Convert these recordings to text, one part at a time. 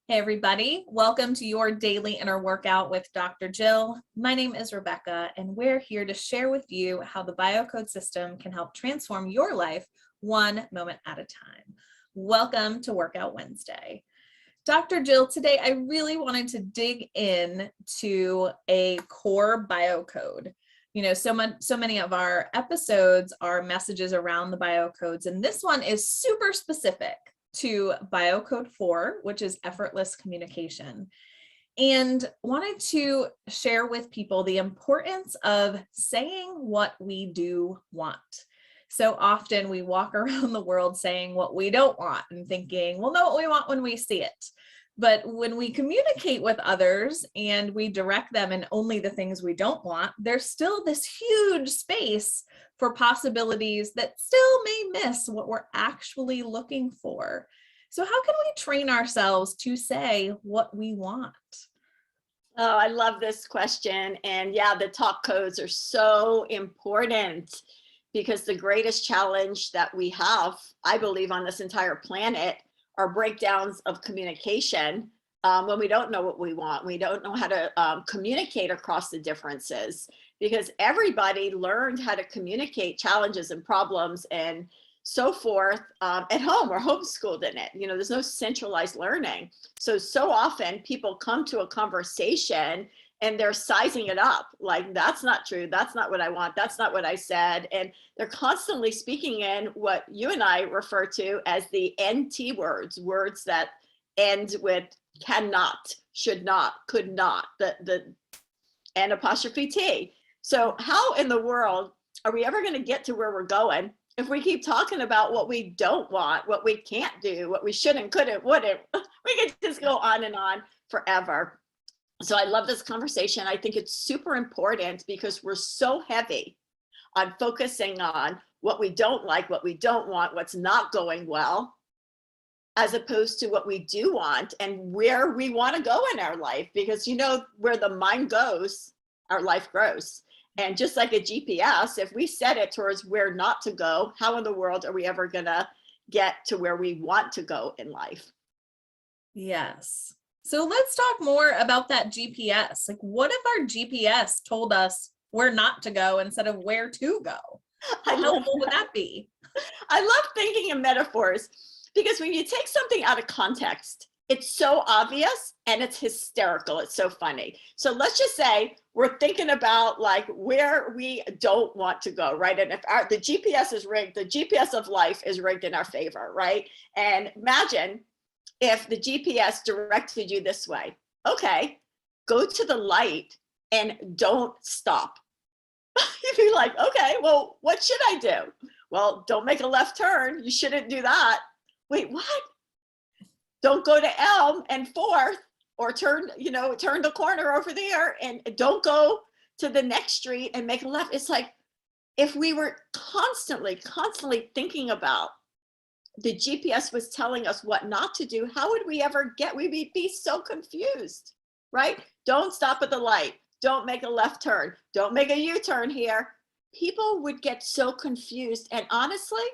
Hey everybody, welcome to your daily inner workout with Dr. Jill. My name is Rebecca and we're here to share with you how the biocode system can help transform your life one moment at a time. Welcome to Workout Wednesday. Dr. Jill, today I really wanted to dig in to a core biocode. You know, so many of our episodes are messages around the biocodes, and this one is super specific to biocode 4, which is effortless communication, and wanted to share with people the importance of saying what we do want. So often we walk around the world saying what we don't want and thinking, we'll know what we want when we see it. But when we communicate with others and we direct them in only the things we don't want, there's still this huge space for possibilities that still may miss what we're actually looking for. So how can we train ourselves to say what we want? Oh, I love this question. And yeah, the talk codes are so important because the greatest challenge that we have, I believe, on this entire planet are breakdowns of communication when we don't know what we want. We don't know how to communicate across the differences, because everybody learned how to communicate challenges and problems and so forth at home or homeschooled in it. You know, there's no centralized learning. So often people come to a conversation and they're sizing it up like, that's not true, that's not what I want, that's not what I said. And they're constantly speaking in what you and I refer to as the NT words, words that end with cannot, should not, could not, the N apostrophe T. So how in the world are we ever going to get to where we're going if we keep talking about what we don't want, what we can't do, what we shouldn't, couldn't, wouldn't? We could just go on and on forever. So I love this conversation. I think it's super important because we're so heavy on focusing on what we don't like, what we don't want, what's not going well, as opposed to what we do want and where we want to go in our life. Because you know, where the mind goes, our life grows. And just like a GPS, if we set it towards where not to go, how in the world are we ever gonna get to where we want to go in life? Yes. So let's talk more about that GPS. Like, what if our GPS told us where not to go instead of where to go? How helpful would that be? I love thinking in metaphors because when you take something out of context, it's so obvious and it's hysterical. It's so funny. So let's just say we're thinking about like where we don't want to go, right? And if the GPS is rigged, the GPS of life is rigged in our favor, right? And imagine if the GPS directed you this way. Okay, go to the light and don't stop. You'd be like, okay, well, what should I do? Well, don't make a left turn. You shouldn't do that. Wait, what? Don't go to Elm and 4th or turn the corner over there, and don't go to the next street and make a left. It's like, if we were constantly thinking about the GPS was telling us what not to do, how would we ever we'd be so confused, right? Don't stop at the light. Don't make a left turn. Don't make a U-turn here. People would get so confused. And honestly,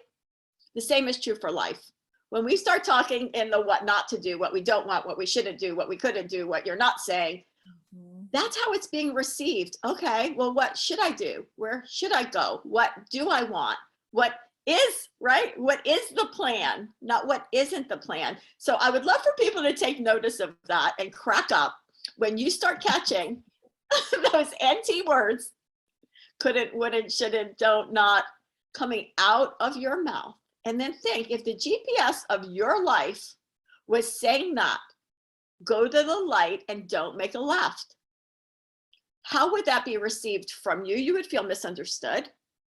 the same is true for life. When we start talking in the what not to do, what we don't want, what we shouldn't do, what we couldn't do, what you're not saying, that's how it's being received. Okay, well, what should I do? Where should I go? What do I want? What is, right? What is the plan? Not what isn't the plan. So I would love for people to take notice of that and crack up when you start catching those NT words, couldn't, wouldn't, shouldn't, don't, not, coming out of your mouth. And then think, if the GPS of your life was saying that, go to the light and don't make a left, how would that be received from you? You would feel misunderstood.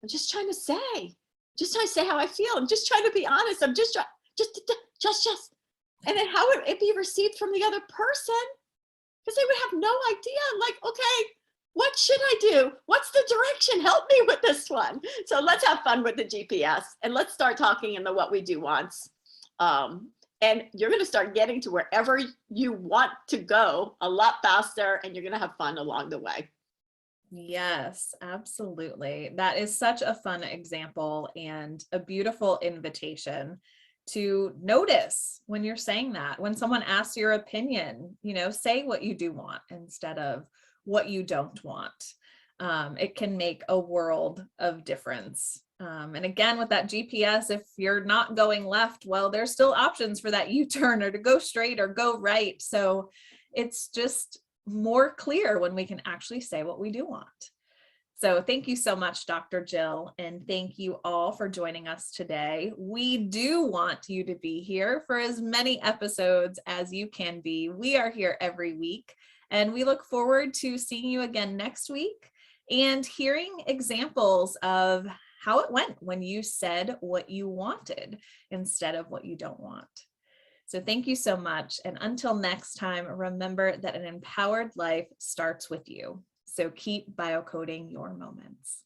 I'm just trying to say how I feel. I'm just trying to be honest. I'm just. And then how would it be received from the other person? Because they would have no idea. Like, okay, what should I do? What's the direction? Help me with this one. So let's have fun with the GPS and let's start talking in the what we do wants. And you're going to start getting to wherever you want to go a lot faster, and you're going to have fun along the way. Yes, absolutely. That is such a fun example and a beautiful invitation to notice when you're saying that. When someone asks your opinion, say what you do want instead of what you don't want. It can make a world of difference. And again, with that GPS, if you're not going left, well, there's still options for that U-turn or to go straight or go right. So it's just more clear when we can actually say what we do want. So thank you so much, Dr. Jill, and thank you all for joining us today. We do want you to be here for as many episodes as you can be. We are here every week, and we look forward to seeing you again next week and hearing examples of how it went when you said what you wanted instead of what you don't want. So thank you so much. And until next time, remember that an empowered life starts with you. So keep biocoding your moments.